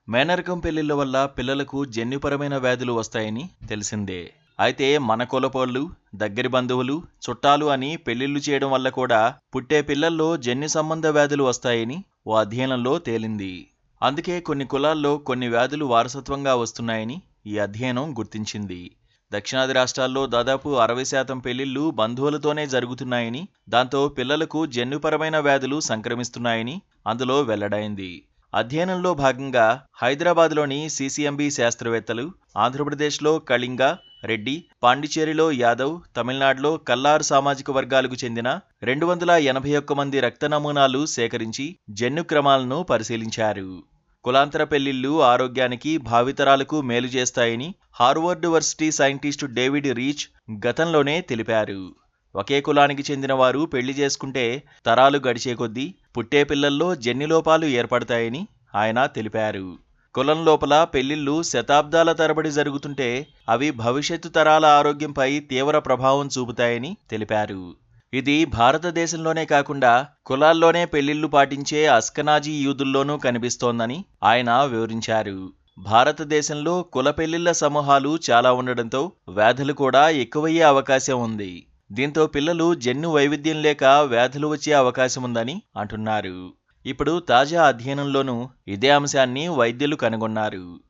మేనరకం పెళ్లిళ్ల వల్ల పిల్లలకు జన్యుపరమైన వ్యాధులు వస్తాయని తెలిసిందే. అయితే మన కులపోళ్ళు, దగ్గరి బంధువులు, చుట్టాలు అని పెళ్లిళ్లు చేయడం వల్ల కూడా పుట్టే పిల్లల్లో జన్యు సంబంధ వ్యాధులు వస్తాయని ఓ అధ్యయనంలో తేలింది. అందుకే కొన్ని కులాల్లో కొన్ని వ్యాధులు వారసత్వంగా వస్తున్నాయని ఈ అధ్యయనం గుర్తించింది. దక్షిణాది రాష్ట్రాల్లో దాదాపు 60% పెళ్లిళ్లు బంధువులతోనే జరుగుతున్నాయని, దాంతో పిల్లలకు జన్యుపరమైన వ్యాధులు సంక్రమిస్తున్నాయని అందులో వెల్లడైంది. అధ్యయనంలో భాగంగా హైదరాబాద్లోని సిసిఎంబి శాస్త్రవేత్తలు, ఆంధ్రప్రదేశ్లో కళింగ, రెడ్డి, పాండిచేరిలో యాదవ్, తమిళనాడులో కల్లార్ సామాజిక వర్గాలకు చెందిన 281 మంది రక్త నమూనాలు సేకరించి జన్యు క్రమాలను పరిశీలించారు. కులాంతర పెళ్లిళ్లు ఆరోగ్యానికి, భావితరాలకు మేలు చేస్తాయని Harvard varsity scientist David Reich గతంలోనే తెలిపారు. ఒకే కులానికి చెందిన వారు పెళ్లి చేసుకుంటే తరాలు గడిచే కొద్దీ పుట్టే పిల్లల్లో జన్యులోపాలు ఏర్పడతాయని ఆయన తెలిపారు. కులం లోపల పెళ్లిళ్లు శతాబ్దాల తరబడి జరుగుతుంటే అవి భవిష్యత్తు తరాల ఆరోగ్యంపై తీవ్ర ప్రభావం చూపుతాయని తెలిపారు. ఇది భారతదేశంలోనే కాకుండా కులాల్లోనే పెళ్లిళ్లు పాటించే అస్కనాజీ యూదుల్లోనూ కనిపిస్తోందని ఆయన వివరించారు. భారతదేశంలో కుల పెళ్లిళ్ల సమూహాలు చాలా ఉండడంతో వ్యాధులు కూడా ఎక్కువయ్యే అవకాశం ఉంది. దీంతో పిల్లలు జన్యు వైవిధ్యం లేక వ్యాధులు వచ్చే అవకాశం ఉందని అంటున్నారు. ఇప్పుడు తాజా అధ్యయనంలోనూ ఇదే అంశాన్ని వైద్యులు కనుగొన్నారు.